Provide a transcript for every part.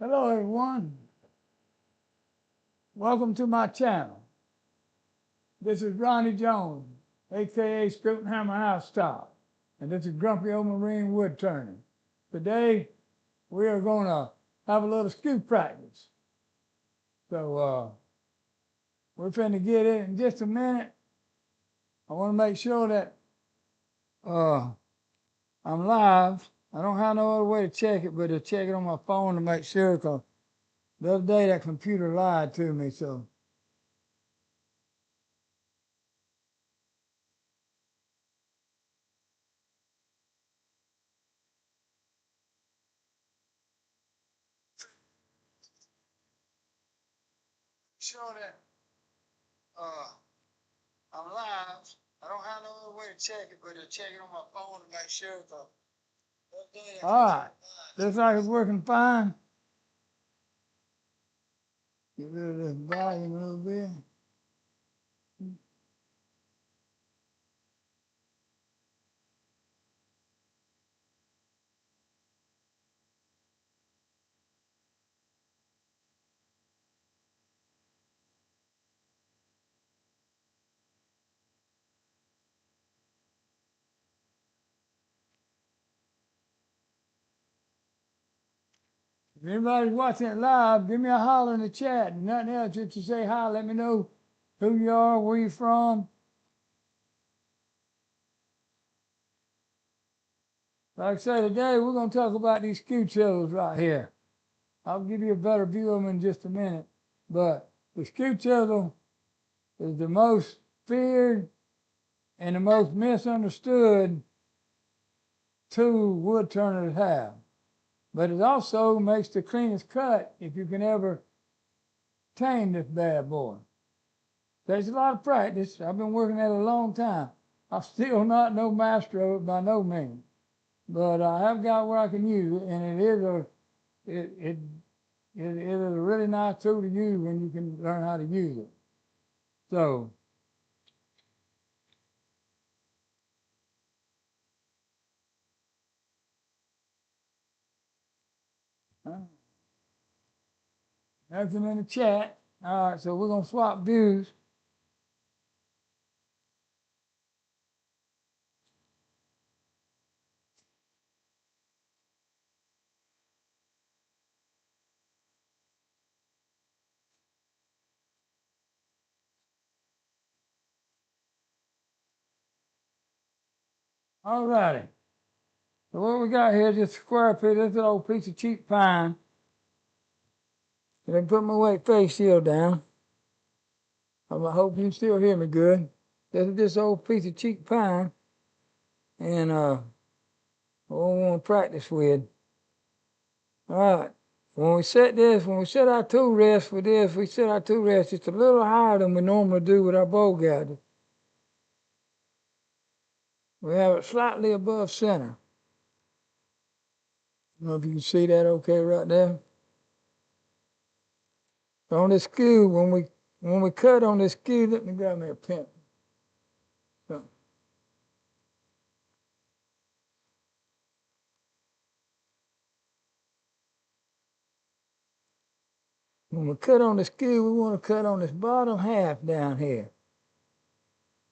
Hello everyone, welcome to my channel. This is Ronnie Jones, aka Hammer House Top, and this is Grumpy Old Marine Wood Turning. Today we are going to have a little skew practice. So we're finna get it in just a minute. I want to make sure that I'm live. I don't have no other way to check it but to check it on my phone to make sure, because the other day that computer lied to me. So sure that I'm live. I don't have no other way to check it but to check it on my phone to make sure. All right, looks like it's working fine. Get rid of this volume a little bit. If anybody's watching it live, give me a holler in the chat. Nothing else, just to say hi. Let me know who you are, where you're from. Like I say, today we're going to talk about these skew chillers right here. I'll give you a better view of them in just a minute. But the skew chisel is the most feared and the most misunderstood tool wood turners have. But it also makes the cleanest cut if you can ever tame this bad boy. Takes a lot of practice. I've been working at it a long time. I'm still not no master of it by no means, but I have got where I can use it, and it is a really nice tool to use when you can learn how to use it. So nothing in the chat. All right, so we're gonna swap views. All righty. So what we got here is just a square piece. This is an old piece of cheap pine. Let me put my weight face shield down. I hope you can still hear me good. This is this old piece of cheap pine, and what we want to practice with. All right. When we set our tool rest for this, we set our tool rest just a little higher than we normally do with our bow gather. We have it slightly above center. I don't know if you can see that okay right there. On this skew, when we cut on this skew, let me grab me a pen. So, when we cut on the skew, we want to cut on this bottom half down here.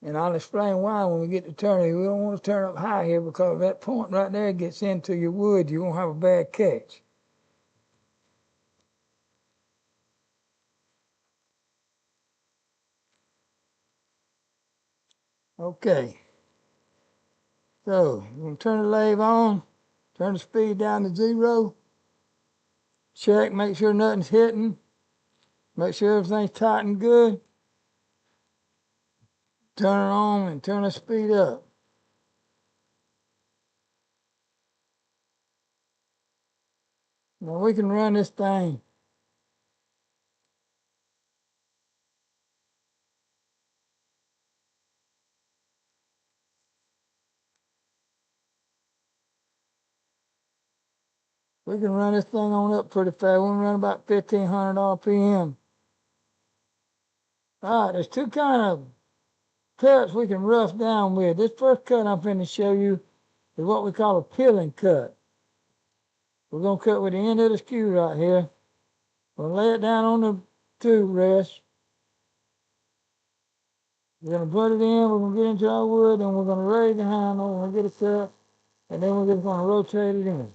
And I'll explain why when we get to turning. We don't want to turn up high here, because that point right there gets into your wood. You won't have a bad catch. Okay. So, we're going to turn the lathe on, turn the speed down to 0. Check, make sure nothing's hitting. Make sure everything's tight and good. Turn it on and turn the speed up. Now we can run this thing. We can run this thing on up pretty fast. We can run about 1,500 RPM. All right, there's two kind of cuts we can rough down with. This first cut I'm finna show you is what we call a peeling cut. We're gonna cut with the end of the skew right here. We'll lay it down on the tube rest. We're gonna put it in, we're gonna get into our wood, and we're gonna raise the handle, we're gonna get it cut, and then we're just gonna rotate it in.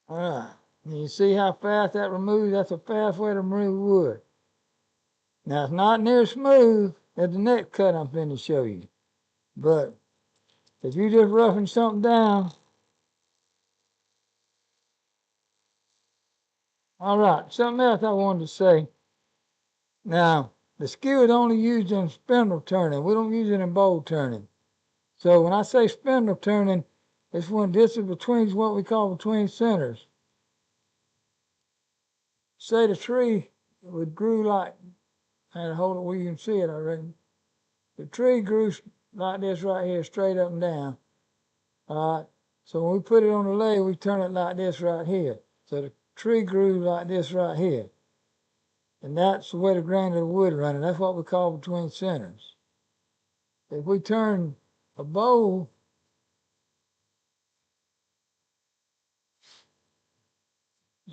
All right, and you see how fast that removes? That's a fast way to remove wood. Now it's not near smooth as the next cut I'm finna show you, but if you just roughing something down, all right, something else I wanted to say. Now, the skew is only used in spindle turning. We don't use it in bowl turning. So when I say spindle turning, it's when this is between what we call between centers. Say the tree would grew like, I had to hold it where you can see it, I reckon. The tree grew like this right here, straight up and down. All right. So when we put it on the lathe, we turn it like this right here. So the tree grew like this right here. And that's the way the grain of the wood running. That's what we call between centers. If we turn a bowl,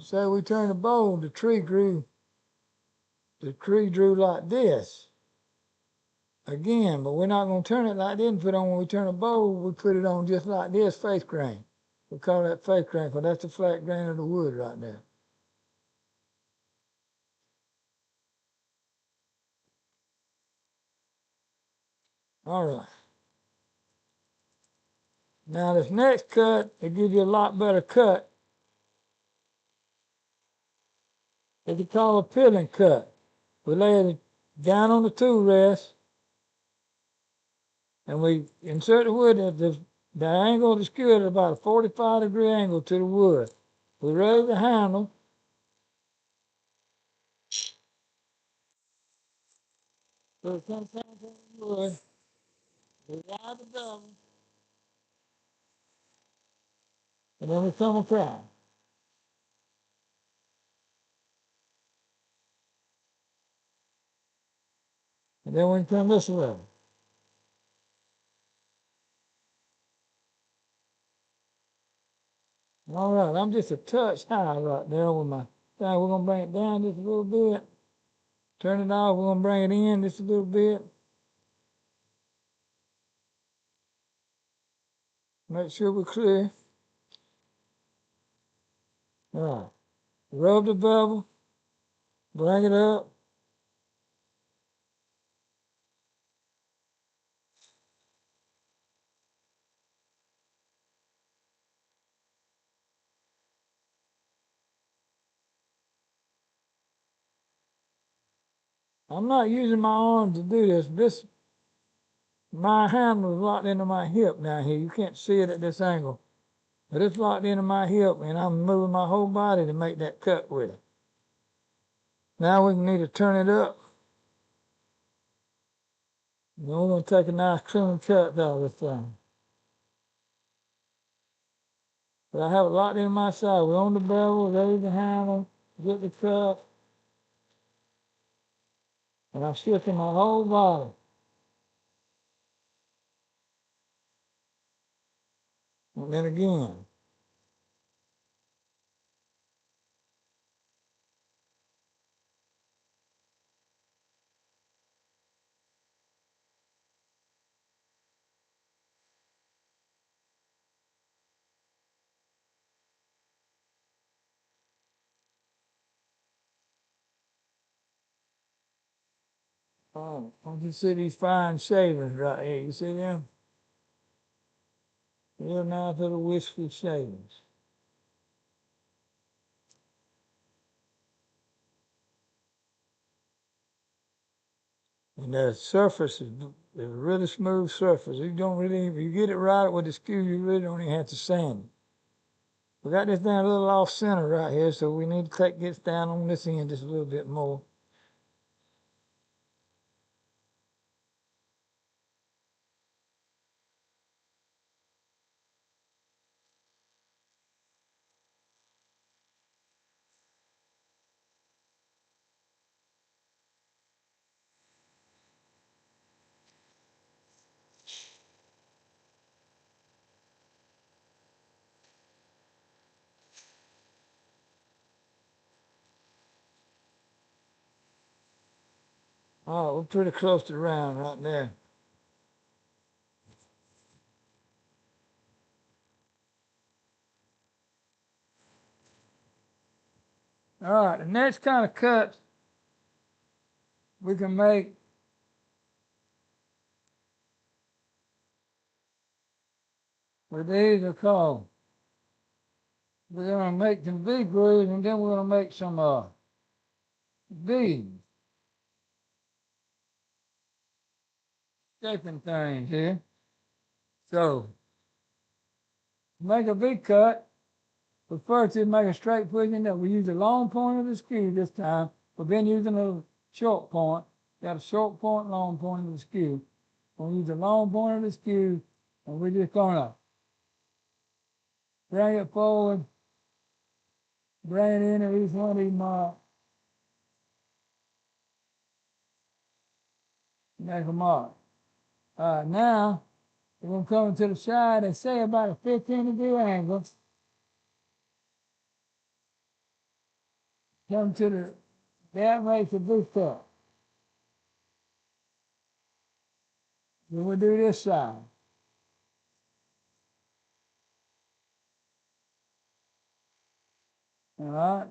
say we turn a bowl, the tree drew like this again, but we're not going to turn it like this and put on when we turn a bowl, we put it on just like this, face grain. We call that face grain because that's the flat grain of the wood right there. All right. Now this next cut, it gives you a lot better cut. It's called a peeling cut. We lay it down on the tool rest and we insert the wood at the angle of the skew at about a 45-degree angle to the wood. We raise the handle. So it comes down to the wood. We ride the double. And then we come across. And then we come this way. All right, I'm just a touch high right there with my thing. We're going to bring it down just a little bit. Turn it off. We're going to bring it in just a little bit. Make sure we're clear. All right. Rub the bevel. Bring it up. I'm not using my arm to do this. My handle is locked into my hip down here. You can't see it at this angle. But it's locked into my hip, and I'm moving my whole body to make that cut with it. Now we need to turn it up. And then we're going to take a nice clean cut out of this thing. But I have it locked into my side. We're on the bevel, raise the handle, get the cut. And I'm shifting my whole body. And then again. Oh, don't you see these fine shavings right here? You see them? Real nice little wispy shavings. And the surface is a really smooth surface. You don't really, if you get it right with the skew, you really don't even have to sand it. We got this down a little off center right here, so we need to take this down on this end just a little bit more. Oh, we're pretty close to round right there. All right, the next kind of cuts we can make with these are called, we're gonna make some V grooves and then we're gonna make some V shaping things here. So make a V cut, but first you make a straight pushing that we use the long point of the skew this time. We've been using a short point. Got a short point, long point of the skew. We'll use the long point of the skew and we're just gonna bring it forward, bring it into each one of these marks, make a mark. All right, now we're gonna come to the side and say about a 15-degree angle. Come to the, that makes a V cut. Then we'll do this side. All right.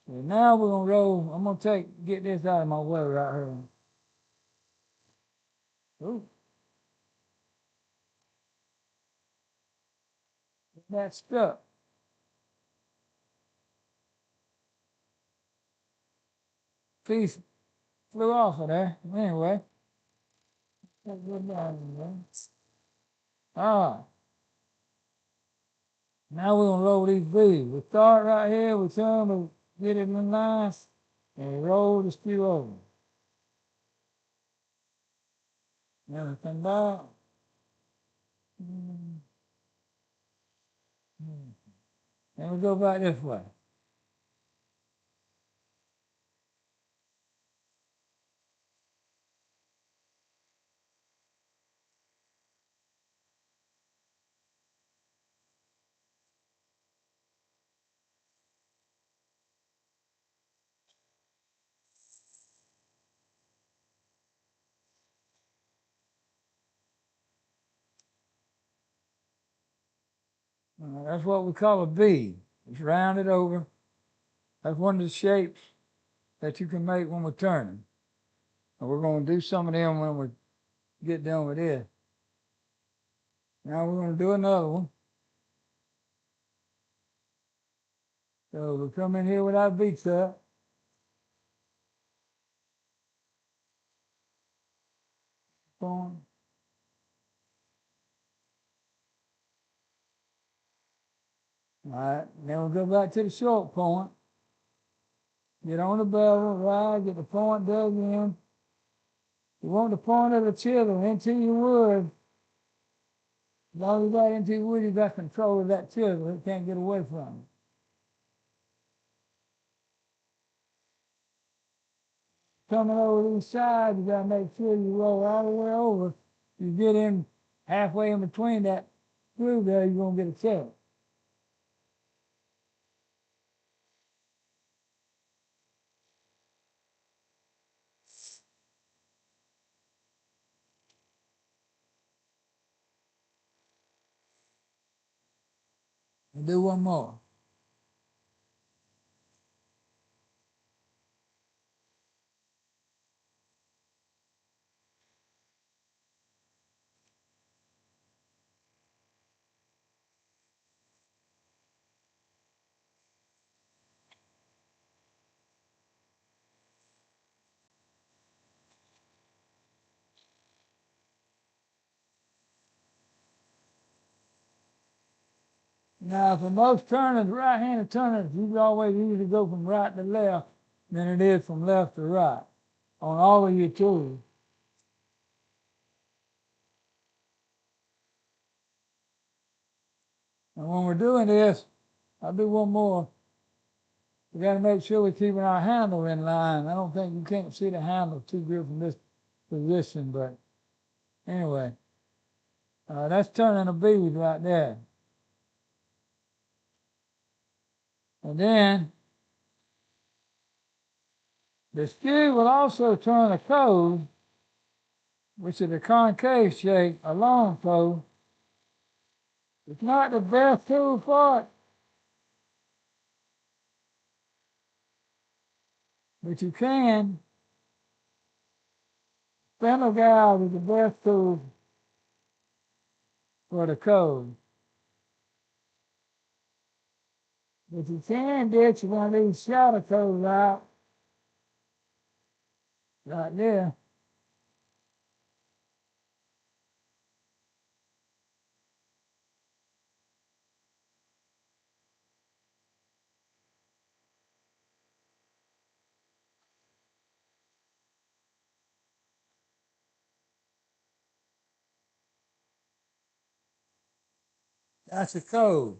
So now we're gonna roll. I'm gonna get this out of my way right here. Ooh, that stuck. Piece flew off of there. Anyway, let's go down there. All right. Now we're gonna roll these V's. We start right here. We turn, we get it in line, and we roll the skew over. Then we come back. And we go back this way. That's what we call a V. It's rounded over. That's one of the shapes that you can make when we're turning. And we're going to do some of them when we get done with this. Now we're going to do another one. So we come in here with our V cut. Point. All right. Then we'll go back to the short point. Get on the bevel, right, get the point dug in. You want the point of the chisel into your wood. As long as you got into your wood, you got control of that chisel. It can't get away from it. Coming over these sides, you gotta make sure you roll all the way over. You get in halfway in between that groove there, you're gonna get a check. And do one more. Now, for most turners, right-handed turners, you always usually go from right to left than it is from left to right on all of your tools. And when we're doing this, I'll do one more. We got to make sure we're keeping our handle in line. I don't think you can't see the handle too good from this position, but anyway, that's turning a bead right there. And then The skew will also turn a code, which is a concave shape, a long code. It's not the best tool for it, but you can. Spindle gouge is the best tool for the code. But you can ditch one of these shadow codes out, right there. That's a code.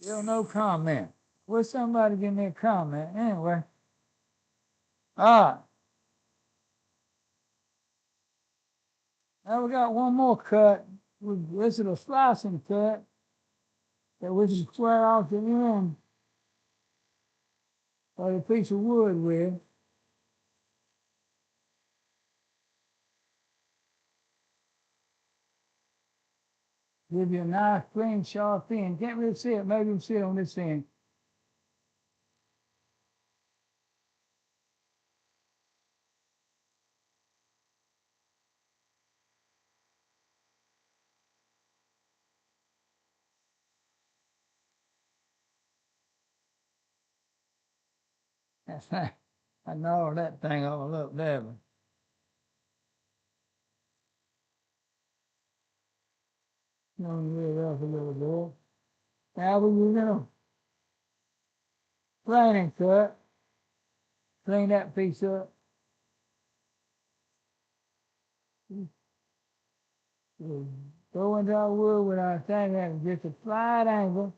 Still no comment. Will somebody give me a comment? Anyway. All right. Now we got one more cut. This is a slicing cut that we can square off the end of a piece of wood with. Give you a nice, clean, sharp end. Can't really see it. Maybe you can see it on this end. I know that thing all up there. But really up a little bit. Now we're using a planing cut. Clean that piece up. We'll go into our wood with our thing at just a slight angle.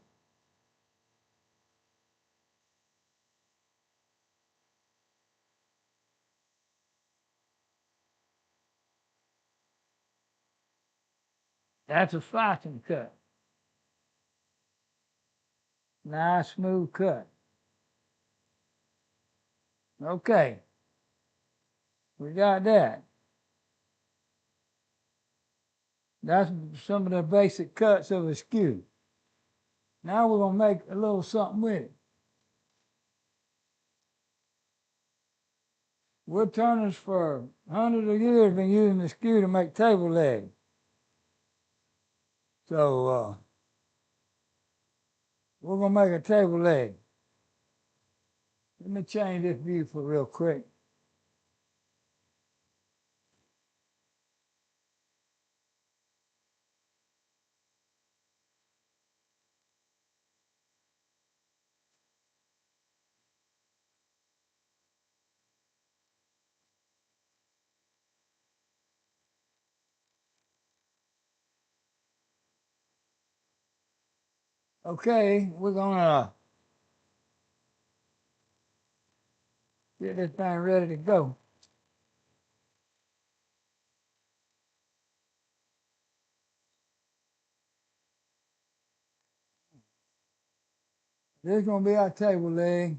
That's a slicing cut. Nice, smooth cut. Okay, we got that. That's some of the basic cuts of a skew. Now we're gonna make a little something with it. Wood turners for hundreds of years been using the skew to make table legs. So we're gonna make a table leg. Let me change this view for real quick. Okay, we're gonna get this thing ready to go. This is gonna be our table leg.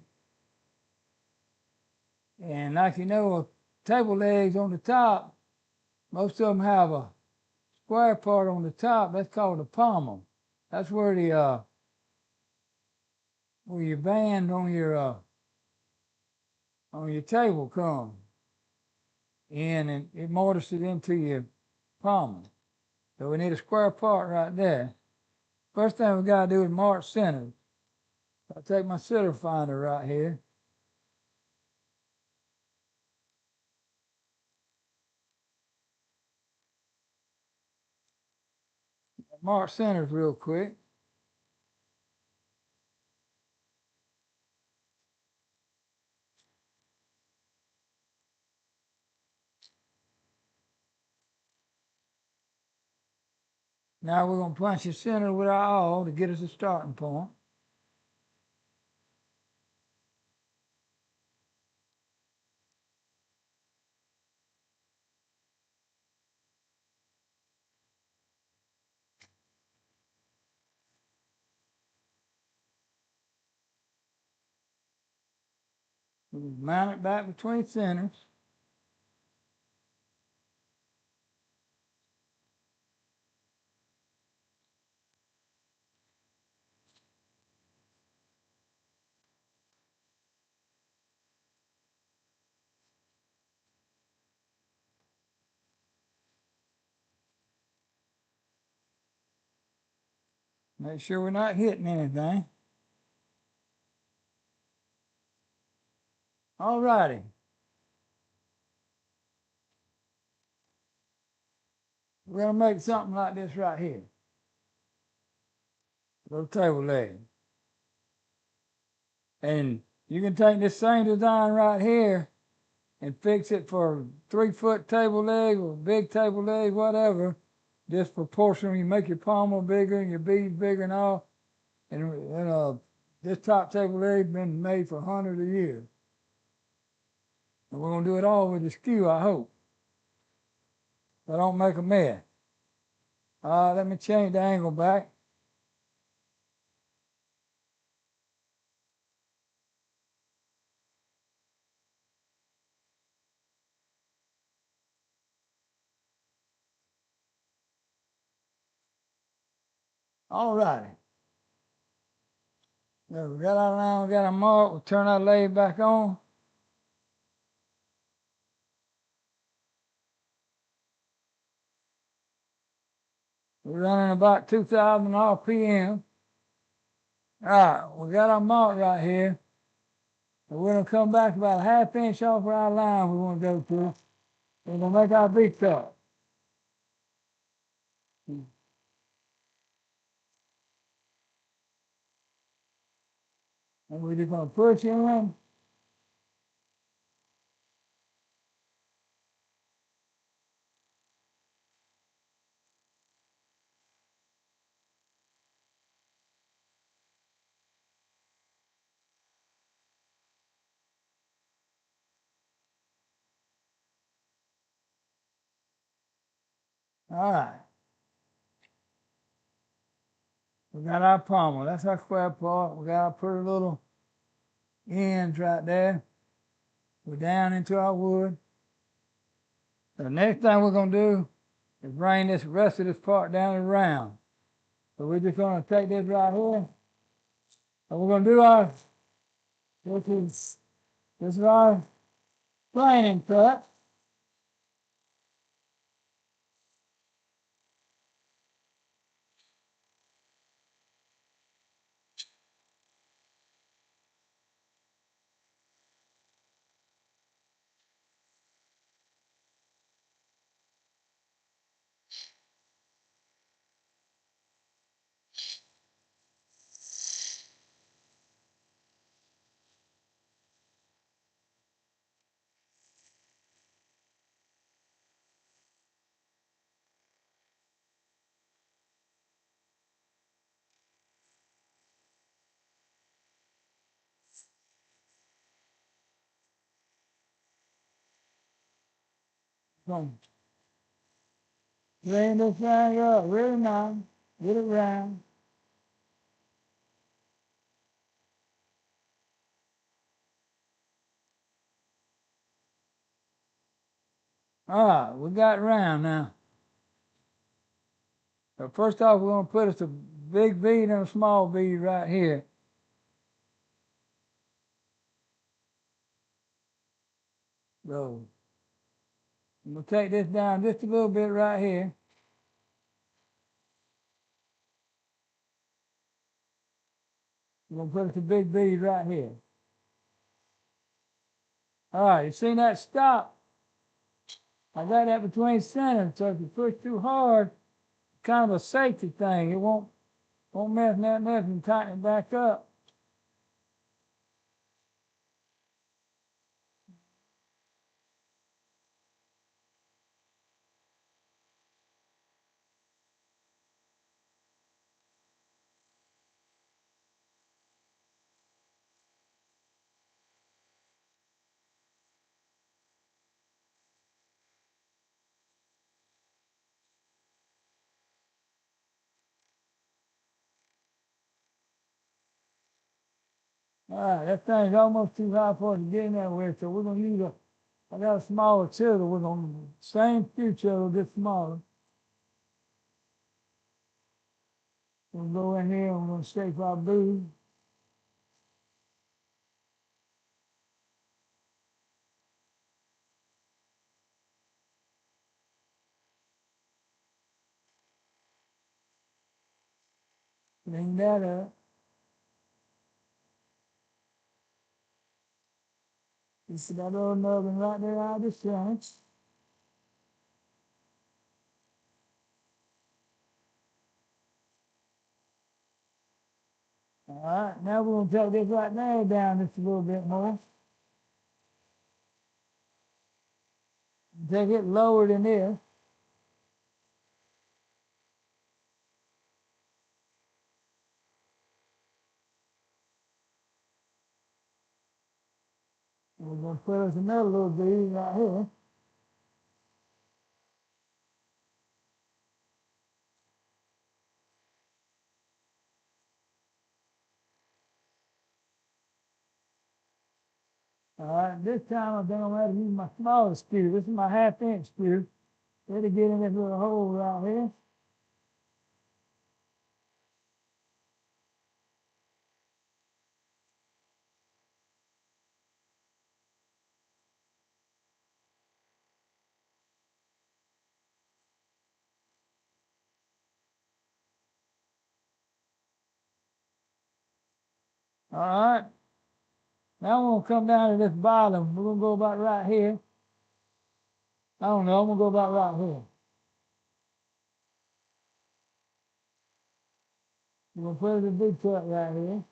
And like you know, table legs on the top, most of them have a square part on the top. That's called a pommel. That's where your band on your table comes in, and it mortars it into your pommel. So we need a square part right there. First thing we gotta do is mark centers. I'll take my center finder right here. Mark centers real quick. Now we're gonna punch the center with our awl to get us a starting point. Mount it back between centers. Make sure we're not hitting anything. All righty. We're gonna make something like this right here. Little table leg. And you can take this same design right here and fix it for 3-foot table leg or big table leg, whatever. Just proportionally, you make your pommel bigger and your beads bigger and all. And this top table leg been made for hundreds of years. And we're gonna do it all with the skew, I hope. So I don't make a mess. Let me change the angle back. All righty. So we got our line, we got our mark, we'll turn our lathe back on. We're running about 2,000 RPM. All right, we got our mark right here. And we're gonna come back about a ½ inch off of our line we want to go to. We're gonna make our beat cut. And we're just gonna push in. All right. We got our pommel. That's our square part. We got our pretty little ends right there. We're down into our wood. The next thing we're gonna do is bring this rest of this part down and round. So we're just gonna take this right here, and we're gonna do our this is our planing cut. Gonna clean this thing up really nice, get it round. All right, we got it round now. So first off, we're gonna put us a big bead and a small bead right here. So I'm gonna take this down just a little bit right here. We're gonna put us a big bead right here. All right, you see that stop? I got that between centers, so if you push too hard, it's kind of a safety thing. It won't mess nothing up and tighten it back up. All right, that thing's almost too high for us to get in there with, so we're gonna use I got a smaller chisel. We're gonna, same skew chisel, just smaller. We'll go in here and we're gonna shape our bead. Clean that up. You see that little nubbin right there out of the center. All right, now we're gonna take this right there down just a little bit more. Take it lower than this. We're gonna put us another little bead right here. All right, this time I think I'm gonna have to use my smaller skew. This is my 1/2 inch skew. It'll get in this little hole right here. All right. Now we're gonna come down to this bottom. We're gonna go about right here. I don't know, I'm gonna go about right here. We're gonna put it in a big cut right here.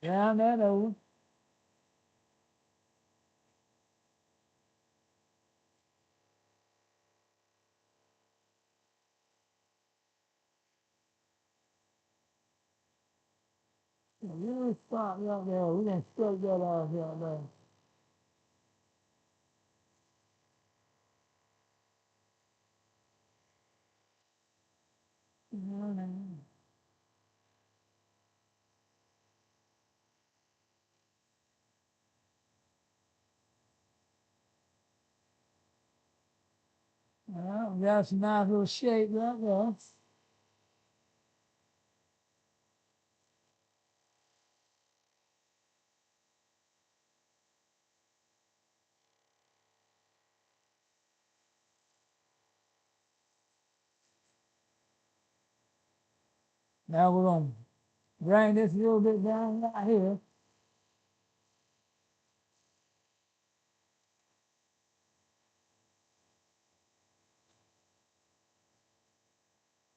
Down that over. A little spot right there. We're gonna straight that off right there. All right, we got some nice little shape right there. Now we're gonna bring this a little bit down right here.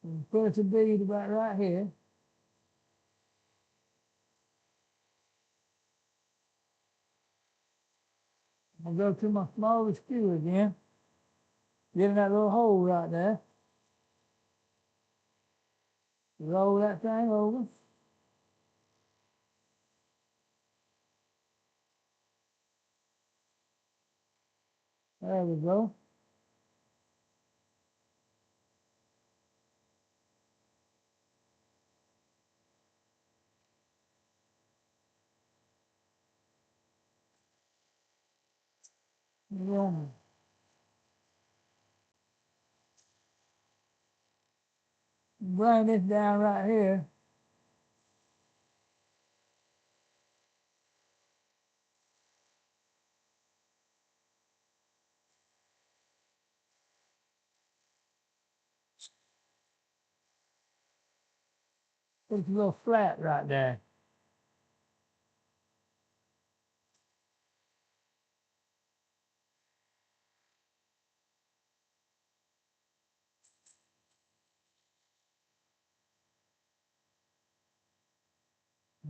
And put the bead about right here. I'll go to my smaller skew again. Get in that little hole right there. Roll that thing over. There we go. We're gonna bring this down right here. It's a little flat right there.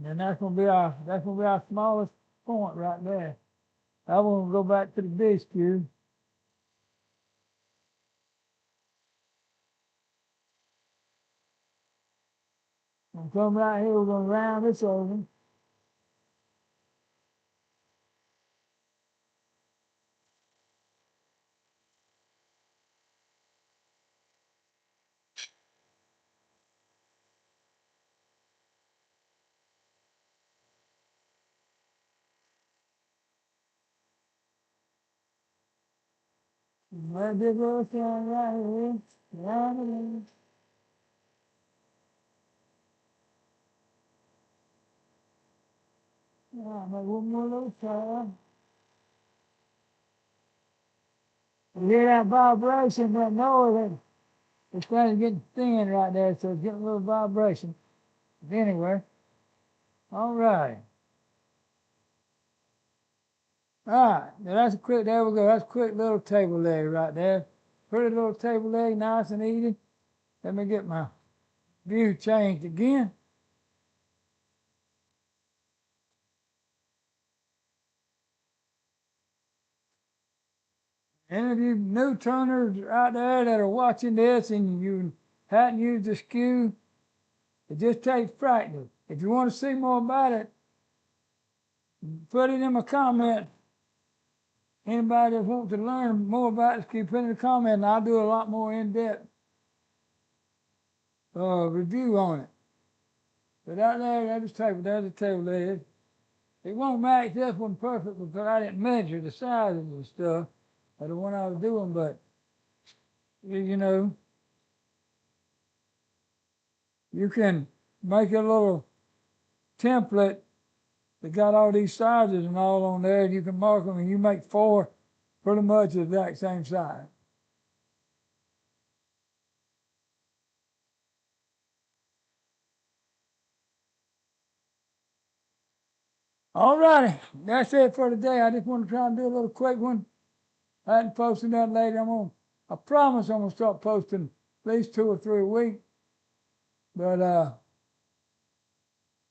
And that's gonna be our smallest point right there. I want to go back to the big skew. And come right here, we're going to round this over. Let this little thing right here, round it in. Now, make one more little turn. You hear that vibration, that noise, it's starting to get thin right there, so it's getting a little vibration. But anyway, all right. All right, now that's a quick, there we go. That's a quick little table leg right there. Pretty little table leg, nice and easy. Let me get my view changed again. Any of you new turners out there that are watching this and you hadn't used the skew, it just takes practice. If you want to see more about it, put it in my comment. Anybody that wants to learn more about the skew, put it in the comment, and I'll do a lot more in-depth review on it. But out there, there's a table leg. It won't match this one perfect because I didn't measure the sizes and stuff of the one I was doing, but you know, you can make a little template that got all these sizes and all on there, and you can mark them, and you make 4 pretty much the exact same size. All righty, that's it for today. I just want to try and do a little quick one. I hadn't posted that later. I promise I'm gonna start posting at least 2 or 3 a week. But it's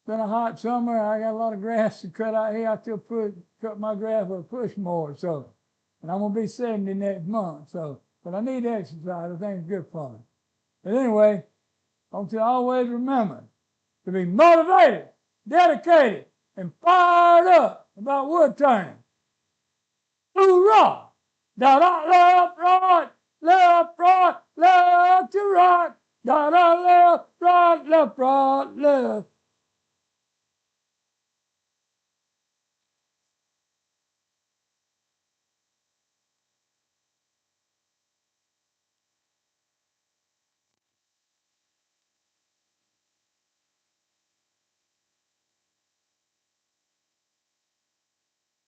been a hot summer. I got a lot of grass to cut out here. I still cut my grass with a push mower. So, and I'm gonna be 70 next month. So, but I need exercise. I think it's good fun. But anyway, I want you to always remember to be motivated, dedicated, and fired up about wood turning. Hoorah! Da da left, right, left, right, left to right. Da da left, right, left, right, left.